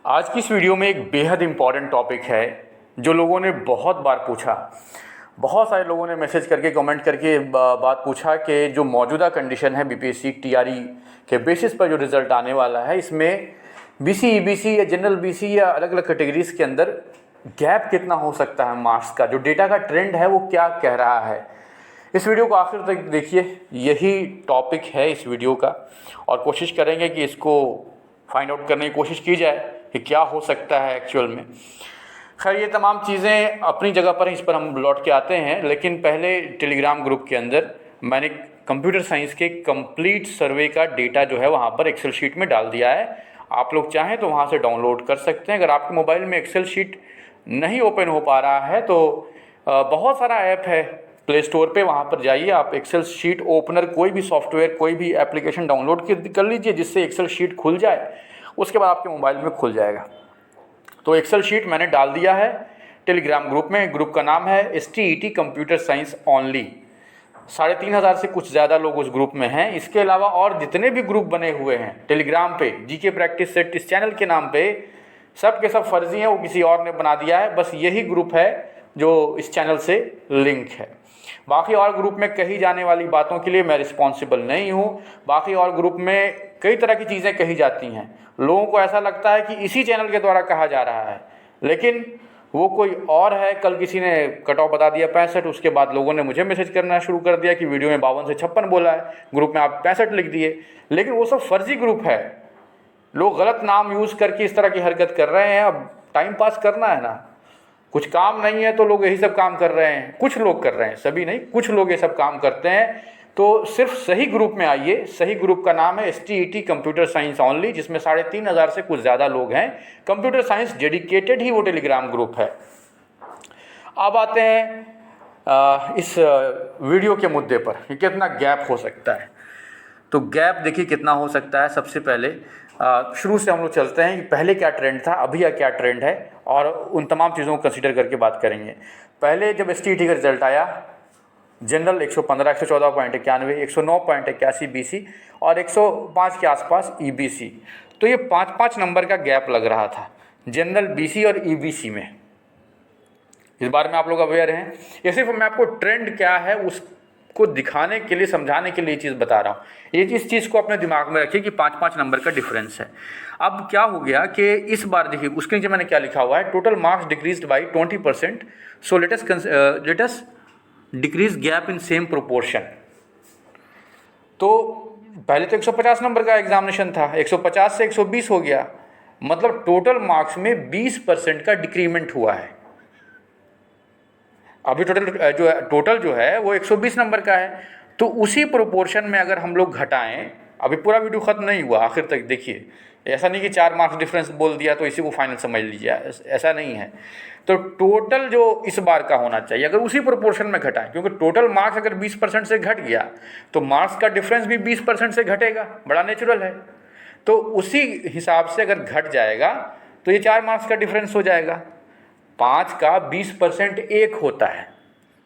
आज की इस वीडियो में एक बेहद इम्पॉर्टेंट टॉपिक है जो लोगों ने बहुत बार पूछा। बहुत सारे लोगों ने मैसेज करके कमेंट करके बात पूछा कि जो मौजूदा कंडीशन है बीपीएससी टीआरई के बेसिस पर जो रिज़ल्ट आने वाला है, इसमें बीसी, ईबीसी या जनरल बीसी या अलग अलग कैटेगरीज़ के अंदर गैप कितना हो सकता है मार्क्स का, जो डेटा का ट्रेंड है वो क्या कह रहा है। इस वीडियो को आखिर तक देखिए, यही टॉपिक है इस वीडियो का, और कोशिश करेंगे कि इसको फाइंड आउट करने की कोशिश की जाए कि क्या हो सकता है एक्चुअल में। खैर, ये तमाम चीज़ें अपनी जगह पर हैं, इस पर हम लौट के आते हैं, लेकिन पहले टेलीग्राम ग्रुप के अंदर मैंने कंप्यूटर साइंस के कंप्लीट सर्वे का डेटा जो है वहाँ पर एक्सेल शीट में डाल दिया है। आप लोग चाहें तो वहाँ से डाउनलोड कर सकते हैं। अगर आपके मोबाइल में एक्सेल शीट नहीं ओपन हो पा रहा है तो बहुत सारा ऐप है प्ले स्टोर पे, वहाँ पर जाइए, आप एक्सेल शीट ओपनर कोई भी सॉफ्टवेयर, कोई भी एप्लीकेशन डाउनलोड कर लीजिए जिससे एक्सेल शीट खुल जाए। उसके बाद आपके मोबाइल में खुल जाएगा। तो एक्सेल शीट मैंने डाल दिया है टेलीग्राम ग्रुप में। ग्रुप का नाम है STET कंप्यूटर साइंस ओनली। 3,500 से कुछ ज़्यादा लोग उस ग्रुप में हैं। इसके अलावा और जितने भी ग्रुप बने हुए हैं टेलीग्राम पे, जीके प्रैक्टिस सेट इस चैनल के नाम पे, सब के सब फर्जी हैं, वो किसी और ने बना दिया है। बस यही ग्रुप है जो इस चैनल से लिंक है। बाकी और ग्रुप में कही जाने वाली बातों के लिए मैं रिस्पॉन्सिबल नहीं हूँ। बाकी और ग्रुप में कई तरह की चीज़ें कही जाती हैं, लोगों को ऐसा लगता है कि इसी चैनल के द्वारा कहा जा रहा है, लेकिन वो कोई और है। कल किसी ने कट ऑफ बता दिया 65, उसके बाद लोगों ने मुझे मैसेज करना शुरू कर दिया कि वीडियो में 52 से 56 बोला है, ग्रुप में आप 65 लिख दिए। लेकिन वो सब फर्जी ग्रुप है, लोग गलत नाम यूज़ करके इस तरह की हरकत कर रहे हैं। अब टाइम पास करना है ना, कुछ काम नहीं है तो लोग यही सब काम कर रहे हैं। कुछ लोग कर रहे हैं, सभी नहीं, कुछ लोग ये सब काम करते हैं। तो सिर्फ सही ग्रुप में आइए। सही ग्रुप का नाम है STET कंप्यूटर साइंस ओनली, जिसमें 3,500 से कुछ ज़्यादा लोग हैं। कंप्यूटर साइंस डेडिकेटेड ही वो टेलीग्राम ग्रुप है। अब आते हैं इस वीडियो के मुद्दे पर कि कितना गैप हो सकता है। तो गैप देखिए कितना हो सकता है। सबसे पहले शुरू से हम लोग चलते हैं कि पहले क्या ट्रेंड था, अभी या क्या ट्रेंड है, और उन तमाम चीज़ों को कंसीडर करके बात करेंगे। पहले जब STET का रिजल्ट आया, जनरल 115, 114.91, 109.81 BC और 105 के आसपास EBC। तो ये 5-5 नंबर का गैप लग रहा था जनरल, BC और EBC में। इस बारे में आप लोग अवेयर हैं। ये सिर्फ मैं आपको ट्रेंड क्या है उसको दिखाने के लिए, समझाने के लिए चीज़ बता रहा हूँ। ये इस चीज़ को अपने दिमाग में रखिए कि 5-5 नंबर का डिफरेंस है। अब क्या हो गया कि इस बार देखिए, उसके नीचे मैंने क्या लिखा हुआ है, total marks decreased by 20%, so let's decrease gap in same proportion. तो पहले तो 150 नंबर का एग्जामिनेशन था, 150 से 120 हो गया, मतलब टोटल मार्क्स में 20% का डिक्रीमेंट हुआ है। अभी टोटल जो है वो 120 नंबर का है। तो उसी प्रोपोर्शन में अगर हम लोग घटाएं, अभी पूरा वीडियो खत्म नहीं हुआ, आखिर तक देखिए। ऐसा नहीं कि 4 मार्क्स डिफरेंस बोल दिया तो इसी को फाइनल समझ लीजिए, ऐसा नहीं है। तो टोटल जो इस बार का होना चाहिए, अगर उसी प्रोपोर्शन में घटाएं, क्योंकि टोटल मार्क्स अगर 20% से घट गया तो मार्क्स का डिफरेंस भी 20% से घटेगा, बड़ा नेचुरल है। तो उसी हिसाब से अगर घट जाएगा तो ये 4 मार्क्स का डिफरेंस हो जाएगा। 5 का 20% 1 होता है।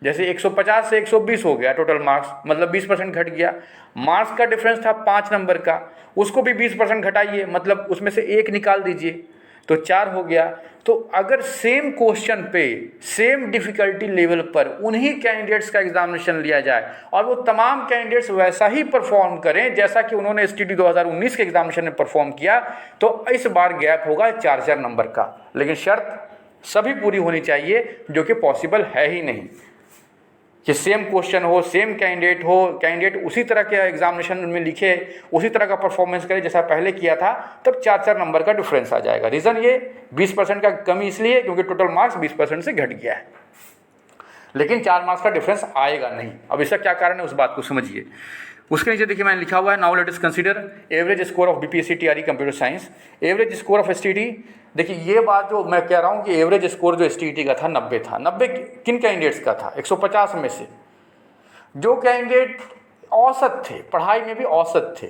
जैसे 150 से 120 हो गया टोटल मार्क्स, मतलब 20% घट गया। मार्क्स का डिफरेंस था 5 नंबर का, उसको भी 20% घटाइए, मतलब उसमें से 1 निकाल दीजिए तो 4 हो गया। तो अगर सेम क्वेश्चन पे, सेम डिफ़िकल्टी लेवल पर उन्हीं कैंडिडेट्स का एग्जामिनेशन लिया जाए और वो तमाम कैंडिडेट्स वैसा ही परफॉर्म करें जैसा कि उन्होंने STET 2019 के एग्जामिनेशन में परफॉर्म किया, तो इस बार गैप होगा 4-4 नंबर का। लेकिन शर्त सभी पूरी होनी चाहिए, जो कि पॉसिबल है ही नहीं कि सेम क्वेश्चन हो, सेम कैंडिडेट हो, कैंडिडेट उसी तरह के एग्जामिनेशन में लिखे, उसी तरह का परफॉर्मेंस करे जैसा पहले किया था, तब 4-4 नंबर का डिफरेंस आ जाएगा। रीज़न ये 20% का कमी इसलिए क्योंकि टोटल मार्क्स 20% से घट गया है, लेकिन 4 मार्क्स का डिफरेंस आएगा नहीं। अब इसका क्या कारण है उस बात को समझिए। उसके नीचे देखिए मैंने लिखा हुआ है, now let us consider average score of BPSC TRE computer science, average score of STET। देखिए ये बात जो मैं कह रहा हूँ कि एवरेज स्कोर जो STET का था 90 था। 90 किन कैंडिडेट्स का था? 150 में से जो कैंडिडेट औसत थे, पढ़ाई में भी औसत थे,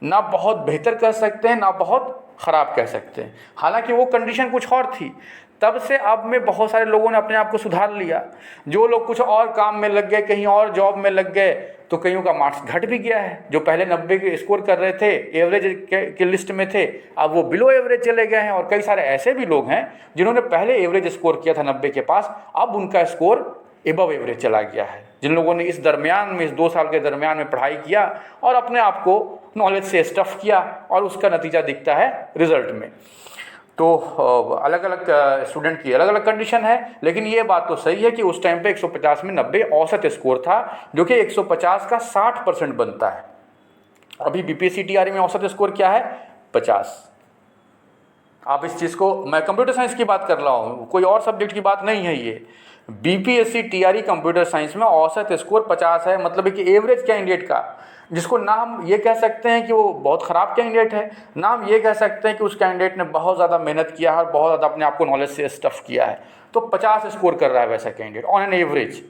ना बहुत बेहतर कह सकते हैं ना बहुत ख़राब कह सकते हैं, हालांकि वो कंडीशन कुछ और थी। तब से अब में बहुत सारे लोगों ने अपने आप को सुधार लिया। जो लोग कुछ और काम में लग गए, कहीं और जॉब में लग गए, तो कईयों का मार्क्स घट भी गया है। जो पहले 90 के स्कोर कर रहे थे, एवरेज के लिस्ट में थे, अब वो बिलो एवरेज चले गए हैं। और कई सारे ऐसे भी लोग हैं जिन्होंने पहले एवरेज स्कोर किया था 90 के पास, अब उनका स्कोर एबव एवरेज चला गया है। जिन लोगों ने इस दरमियान में, इस 2 साल के दरमियान में पढ़ाई किया और अपने आप को नॉलेज से स्टफ़ किया, और उसका नतीजा दिखता है रिजल्ट में। तो अलग अलग स्टूडेंट की अलग अलग कंडीशन है, लेकिन ये बात तो सही है कि उस टाइम पे 150 में 90 औसत स्कोर था, जो कि 150 का 60% बनता है। अभी बीपीएससी टीआरई में औसत स्कोर क्या है? 50। आप इस चीज़ को, मैं कंप्यूटर साइंस की बात कर रहा हूँ, कोई और सब्जेक्ट की बात नहीं है ये। बीपीएससी टीआरई कंप्यूटर साइंस में औसत स्कोर 50 है, मतलब कि एवरेज कैंडिडेट का, जिसको ना हम ये कह सकते हैं कि वो बहुत ख़राब कैंडिडेट है, ना हम ये कह सकते हैं कि उस कैंडिडेट ने बहुत ज़्यादा मेहनत किया है और बहुत ज़्यादा अपने आप को नॉलेज से स्टफ़ किया है। तो 50 स्कोर कर रहा है वैसा कैंडिडेट ऑन एन एवरेज।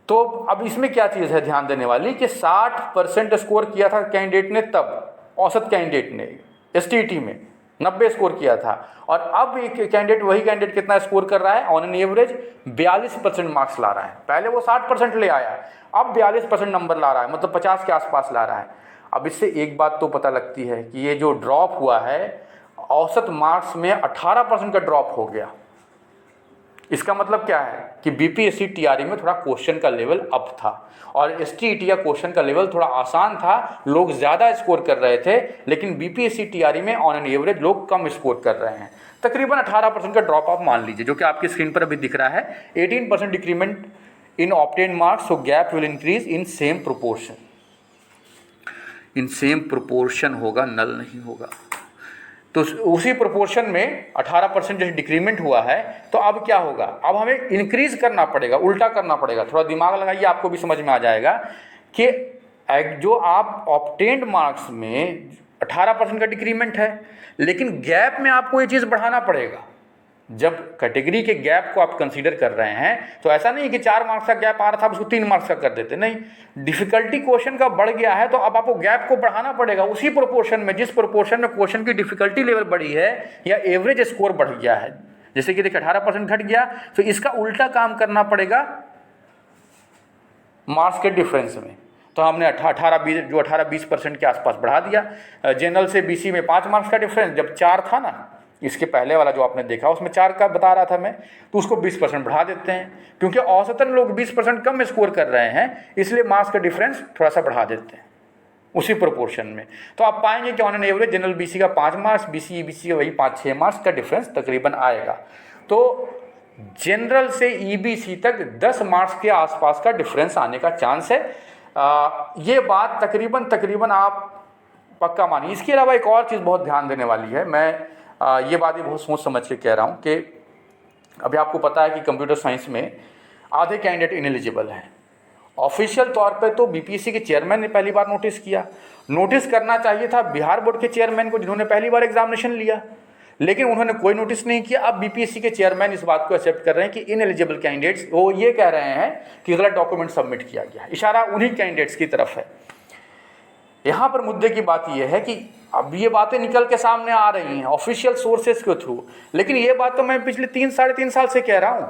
तो अब इसमें क्या चीज़ है ध्यान देने वाली कि 60% स्कोर किया था कैंडिडेट ने, तब औसत कैंडिडेट ने एसटीईटी में 90 स्कोर किया था, और अब एक कैंडिडेट, वही कैंडिडेट कितना स्कोर कर रहा है ऑन एन एवरेज? 42% मार्क्स ला रहा है। पहले वो 60% ले आया, अब 42% नंबर ला रहा है, मतलब 50 के आसपास ला रहा है। अब इससे एक बात तो पता लगती है कि ये जो ड्रॉप हुआ है औसत मार्क्स में 18% का ड्रॉप हो गया। इसका मतलब क्या है कि बीपीएससी टीआरई में थोड़ा क्वेश्चन का लेवल अप था, और एसटीईटी का क्वेश्चन का लेवल थोड़ा आसान था, लोग ज़्यादा स्कोर कर रहे थे। लेकिन बीपीएससी टीआरई में ऑन एन एवरेज लोग कम स्कोर कर रहे हैं। तकरीबन 18% का ड्रॉप आप मान लीजिए, जो कि आपकी स्क्रीन पर अभी दिख रहा है। 18% decrement in obtain marks, so gap will increase in same proportion. In same proportion होगा, नल नहीं होगा। तो उसी प्रोपोर्शन में 18% जैसे डिक्रीमेंट हुआ है, तो अब क्या होगा? अब हमें इंक्रीज करना पड़ेगा, उल्टा करना पड़ेगा। थोड़ा दिमाग लगाइए, आपको भी समझ में आ जाएगा कि जो आप ऑब्टेन्ड मार्क्स में 18% का डिक्रीमेंट है, लेकिन गैप में आपको ये चीज़ बढ़ाना पड़ेगा। जब कैटेगरी के गैप को आप कंसीडर कर रहे हैं, तो ऐसा नहीं कि 4 मार्क्स का गैप आ रहा था आप उसको 3 मार्क्स का कर देते, नहीं। डिफिकल्टी क्वेश्चन का बढ़ गया है, तो अब आपको गैप को बढ़ाना पड़ेगा उसी प्रोपोर्शन में, जिस प्रोपोर्शन में क्वेश्चन की डिफिकल्टी लेवल बढ़ी है या एवरेज स्कोर बढ़ गया है। जैसे कि देखिए 18% घट गया, तो इसका उल्टा काम करना पड़ेगा मार्क्स के डिफरेंस में। तो हमने 18-20% के आसपास बढ़ा दिया। जनरल से बीसी में 5 मार्क्स का डिफरेंस जब 4 था ना, इसके पहले वाला जो आपने देखा उसमें 4 का बता रहा था मैं, तो उसको 20% बढ़ा देते हैं, क्योंकि औसतन लोग 20% कम स्कोर कर रहे हैं, इसलिए मार्क्स का डिफरेंस थोड़ा सा बढ़ा देते हैं उसी प्रोपोर्शन में। तो आप पाएंगे कि on an average general BC का 5 मार्क्स, बीसी ईबीसी का वही 5-6 मार्क्स का डिफरेंस तकरीबन आएगा। तो जनरल से ईबीसी तक 10 मार्क्स के आसपास का डिफरेंस आने का चांस है। ये बात तकरीबन आप पक्का मानिए। इसके अलावा एक और चीज़ बहुत ध्यान देने वाली है, मैं ये बात ही बहुत सोच समझ के कह रहा हूँ कि अभी आपको पता है कि कंप्यूटर साइंस में आधे कैंडिडेट इनएलिजिबल हैं। ऑफिशियल तौर पे तो बीपीएससी के चेयरमैन ने पहली बार नोटिस किया। नोटिस करना चाहिए था बिहार बोर्ड के चेयरमैन को, जिन्होंने पहली बार एग्जामिनेशन लिया, लेकिन उन्होंने कोई नोटिस नहीं किया। अब बीपीएससी के चेयरमैन इस बात को एक्सेप्ट कर रहे हैं कि इनएलिजिबल कैंडिडेट्स, वो ये कह रहे हैं कि गलत डॉक्यूमेंट सबमिट किया गया। इशारा उन्हीं कैंडिडेट्स की तरफ है। यहाँ पर मुद्दे की बात यह है कि अब ये बातें निकल के सामने आ रही हैं ऑफिशियल सोर्सेज के थ्रू, लेकिन ये बात तो मैं पिछले 3-3.5 साल से कह रहा हूँ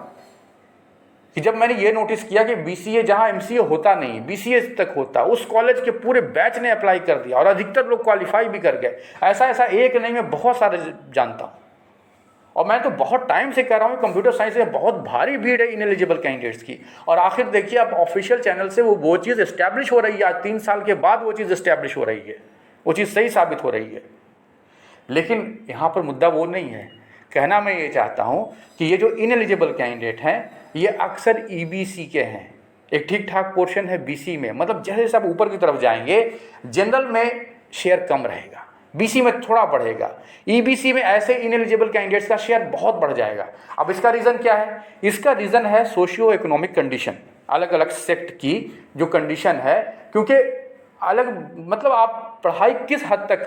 कि जब मैंने ये नोटिस किया कि बीसीए जहाँ एमसीए होता नहीं, बीसीए तक होता, उस कॉलेज के पूरे बैच ने अप्लाई कर दिया और अधिकतर लोग क्वालिफाई भी कर गए। ऐसा एक नहीं, मैं बहुत सारे जानता हूँ, और मैं तो बहुत टाइम से कह रहा हूँ कंप्यूटर साइंस में बहुत भारी भीड़ है इनएलिजिबल कैंडिडेट्स की। और आखिर देखिए अब ऑफिशियल चैनल से वो चीज़ एस्टैब्लिश हो रही है। आज 3 साल के बाद वो चीज़ एस्टैब्लिश हो रही है, वो चीज़ सही साबित हो रही है। लेकिन यहाँ पर मुद्दा वो नहीं है। कहना मैं ये चाहता हूँ कि ये जो इनएलिजिबल कैंडिडेट हैं, ये अक्सर ईबीसी के हैं। एक ठीक ठाक पोर्शन है बीसी में, मतलब जैसे जैसे आप ऊपर की तरफ जाएंगे जनरल में शेयर कम रहेगा, बीसी में थोड़ा बढ़ेगा, ईबीसी में ऐसे इनएलिजिबल कैंडिडेट्स का शेयर बहुत बढ़ जाएगा। अब इसका रीज़न क्या है? इसका रीज़न है सोशियो इकोनॉमिक कंडीशन, अलग अलग सेक्ट की जो कंडीशन है। क्योंकि अलग मतलब आप पढ़ाई किस हद तक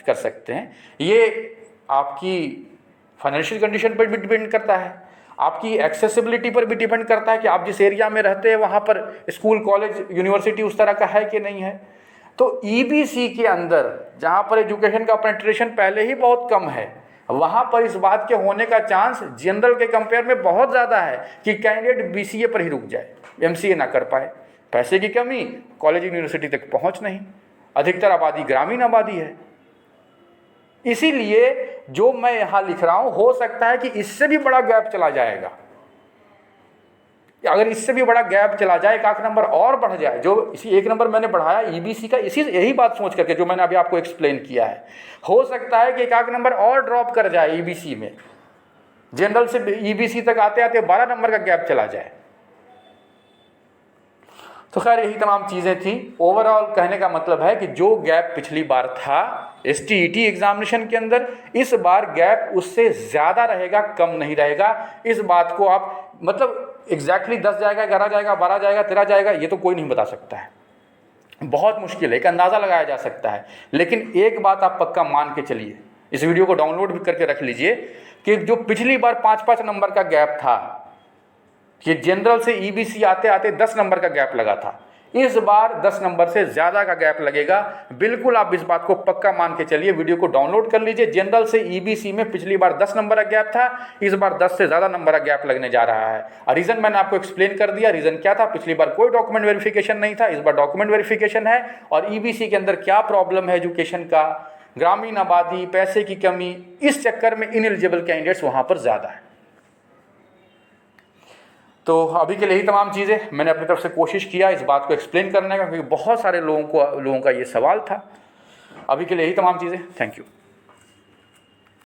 कर सकते हैं, ये आपकी फाइनेंशियल कंडीशन पर भी डिपेंड करता है, आपकी एक्सेसिबिलिटी पर भी डिपेंड करता है कि आप जिस एरिया में रहते हैं वहाँ पर स्कूल, कॉलेज, यूनिवर्सिटी उस तरह का है कि नहीं है। तो ईबीसी के अंदर जहाँ पर एजुकेशन का पेनिट्रेशन पहले ही बहुत कम है, वहाँ पर इस बात के होने का चांस जनरल के कंपेयर में बहुत ज़्यादा है कि कैंडिडेट बीसीए पर ही रुक जाए, एमसीए ना कर पाए। पैसे की कमी, कॉलेज यूनिवर्सिटी तक पहुँच नहीं, अधिकतर आबादी ग्रामीण आबादी है। इसीलिए जो मैं यहाँ लिख रहा हूँ, हो सकता है कि इससे भी बड़ा गैप चला जाएगा। अगर इससे भी बड़ा गैप चला जाए, एक आध नंबर और बढ़ जाए, जो इसी एक नंबर मैंने बढ़ाया ईबीसी का, इसी यही बात सोच करके जो मैंने अभी आपको एक्सप्लेन किया है, हो सकता है कि एक आध नंबर और ड्रॉप कर जाए ईबीसी में, जनरल से ईबीसी तक आते आते 12 नंबर का गैप चला जाए। तो खैर यही तमाम चीज़ें थी। ओवरऑल कहने का मतलब है कि जो गैप पिछली बार था STET एग्जामिनेशन के अंदर, इस बार गैप उससे ज़्यादा रहेगा, कम नहीं रहेगा। इस बात को आप मतलब एग्जैक्टली 10 जाएगा, 11 जाएगा, 12 जाएगा, 13 जाएगा, ये तो कोई नहीं बता सकता है, बहुत मुश्किल है, एक अंदाज़ा लगाया जा सकता है। लेकिन एक बात आप पक्का मान के चलिए, इस वीडियो को डाउनलोड भी करके रख लीजिए कि जो पिछली बार 5-5 नंबर का गैप था, ये जनरल से ईबीसी आते आते 10 नंबर का गैप लगा था, इस बार 10 नंबर से ज़्यादा का गैप लगेगा। बिल्कुल आप इस बात को पक्का मान के चलिए, वीडियो को डाउनलोड कर लीजिए। जनरल से ईबीसी में पिछली बार 10 नंबर का गैप था, इस बार 10 से ज़्यादा नंबर का गैप लगने जा रहा है। और रीज़न मैंने आपको एक्सप्लेन कर दिया। रीज़न क्या था? पिछली बार कोई डॉक्यूमेंट वेरिफिकेशन नहीं था, इस बार डॉक्यूमेंट वेरिफिकेशन है। और ईबीसी के अंदर क्या प्रॉब्लम है एजुकेशन का, ग्रामीण आबादी, पैसे की कमी, इस चक्कर में इनएलिजिबल कैंडिडेट्स वहाँ पर ज़्यादा है। तो अभी के लिए यही तमाम चीज़ें मैंने अपनी तरफ से कोशिश किया इस बात को एक्सप्लेन करने का, क्योंकि बहुत सारे लोगों का ये सवाल था। अभी के लिए यही तमाम चीज़ें। Thank you.